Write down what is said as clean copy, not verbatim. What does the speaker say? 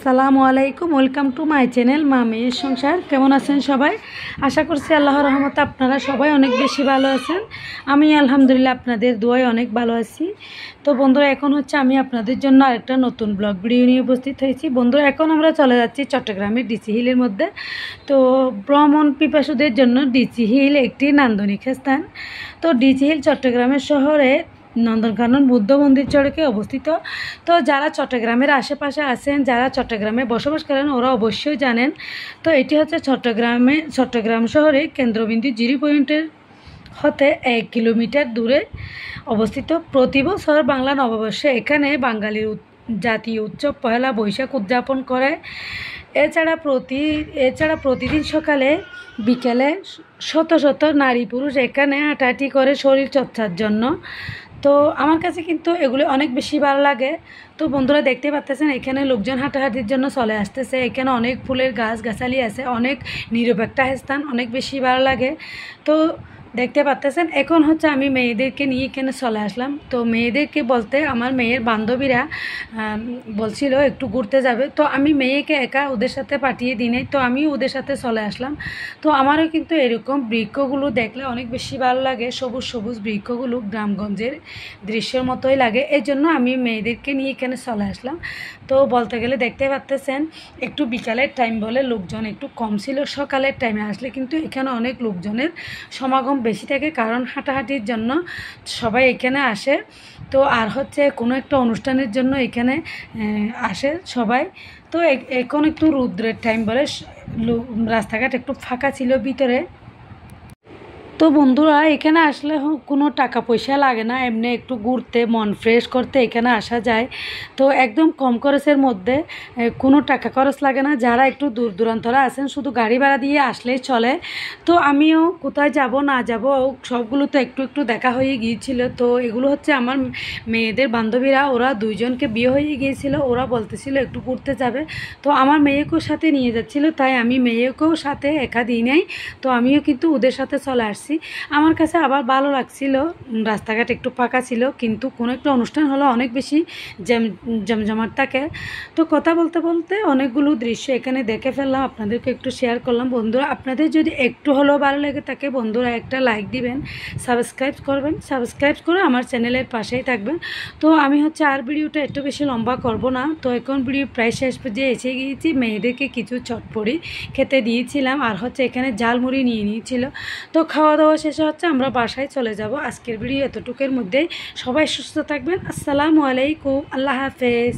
আসসালামু আলাইকুম, welcome to my channel মা মেয়ের সংসার। কেমন আছেন সবাই? আশা করছি আল্লাহর রহমতে আপনারা সবাই অনেক বেশি ভালো আছেন। আমি আলহামদুলিল্লাহ আপনাদের দোয়ায় অনেক ভালো আছি। তো বন্ধুরা, এখন হচ্ছে আমি আপনাদের জন্য আরেকটা নতুন ব্লগ ভিডিও নিয়ে উপস্থিত হয়েছি। বন্ধুরা, এখন আমরা চলে যাচ্ছি চট্টগ্রামের ডিসি হিলের মধ্যে। তো ভ্রমণ পিপাসুদের জন্য ডিসি হিল একটি নান্দনিক স্থান। তো ডিসি হিল চট্টগ্রামের শহরে নন্দনকানন বুদ্ধ মন্দির চড়কে অবস্থিত। তো যারা চট্টগ্রামের আশেপাশে আছেন, যারা চট্টগ্রামে বসবাস করেন, ওরা অবশ্যই জানেন। তো এটি হচ্ছে চট্টগ্রাম শহরে কেন্দ্রবিন্দু জিরো পয়েন্টের হতে 1 কিলোমিটার দূরে অবস্থিত। প্রতি বছর বাংলা নববর্ষে এখানে বাঙালির জাতীয় উৎসব পহেলা বৈশাখ উদযাপন করে। এছাড়া প্রতিদিন সকালে বিকেলে শত শত নারী পুরুষ এখানে হাঁটাহাঁটি করে শরীর চর্চার জন্য। তো আমার কাছে কিন্তু এগুলো অনেক বেশি ভালো লাগে। তো বন্ধুরা, দেখতে পাচ্ছেন এখানে লোকজন হাঁটাহাঁটির জন্য চলে আসতেছে। এখানে অনেক ফুলের গাছগাছালি আছে, অনেক নিরপেক্ষ স্থান, অনেক বেশি ভালো লাগে। তো দেখতে পাচ্ছেন এখন হচ্ছে আমি মেয়েদেরকে নিয়ে এখানে চলে আসলাম। তো মেয়েদেরকে বলতে আমার মেয়ের বান্ধবীরা বলছিল একটু ঘুরতে যাবে। তো আমি মেয়েকে একা ওদের সাথে পাঠিয়ে দিই নাই, তো আমি ওদের সাথে চলে আসলাম। তো আমারও কিন্তু এরকম বৃক্ষগুলো দেখলে অনেক বেশি ভালো লাগে। সবুজ সবুজ বৃক্ষগুলো গ্রামগঞ্জের দৃশ্যের মতোই লাগে, এই জন্য আমি মেয়েদেরকে নিয়ে এখানে চলে আসলাম। তো বলতে গেলে দেখতে পাচ্ছেন একটু বিকালের টাইম বলে লোকজন একটু কম ছিল। সকালের টাইমে আসলে কিন্তু এখানে অনেক লোকজনের সমাগম বেশি থাকে, কারণ হাঁটাহাঁটির জন্য সবাই এখানে আসে। তো আর হচ্ছে কোনো একটা অনুষ্ঠানের জন্য এখানে আসে সবাই। তো এখন একটু রৌদ্রের টাইম বলে রাস্তাঘাট একটু ফাঁকা ছিল ভিতরে। তো বন্ধুরা, এখানে আসলে কোনো টাকা পয়সা লাগে না, এমনি একটু ঘুরতে মন ফ্রেশ করতে এখানে আসা যায়। তো একদম কম খরচের মধ্যে, কোনো টাকা খরচ লাগে না। যারা একটু দূর দূরান্তরা আছেন শুধু গাড়ি ভাড়া দিয়ে আসলেই চলে। তো আমিও কোথায় যাব না যাব সবগুলো তো একটু একটু দেখা হয়ে গিয়েছিল। তো এগুলো হচ্ছে আমার মেয়েদের বান্ধবীরা, ওরা দুইজনকে বিয়ে হয়ে গিয়েছিল। ওরা বলতেছিল একটু ঘুরতে যাবে, তো আমার মেয়েকেও সাথে নিয়ে যাচ্ছিল, তাই আমি মেয়েকেও সাথে একা দিই নাই। তো আমিও কিন্তু ওদের সাথে চলে আসছি। আমার কাছে আবার ভালো লাগছিল, রাস্তাঘাট একটু ফাঁকা ছিল, কিন্তু কোনো একটা অনুষ্ঠান হলো অনেক বেশি জমজমাট থাকে। তো কথা বলতে বলতে অনেকগুলো দৃশ্য এখানে দেখে ফেললাম, আপনাদেরকে একটু শেয়ার করলাম। বন্ধুরা, আপনাদের যদি একটু হলেও ভালো লেগে থাকে বন্ধুরা একটা লাইক দিবেন, সাবস্ক্রাইব করবেন, সাবস্ক্রাইব করে আমার চ্যানেলের পাশেই থাকবেন। তো আমি হচ্ছে আর ভিডিওটা একটু বেশি লম্বা করব না। তো এখন ভিডিও প্রায় শেষ পর্যায়ে এসে গিয়েছি। মেয়েদেরকে কিছু চটপটি খেতে দিয়েছিলাম, আর হচ্ছে এখানে ঝালমুড়ি নিয়ে নিয়েছিল। তো খাওয়া দাওয়া শেষে হচ্ছে আমরা বাসায় চলে যাব। আজকের ভিডিও এতটুকুর মধ্যেই। সবাই সুস্থ থাকবেন। আসসালামু আলাইকুম, আল্লাহ হাফেজ।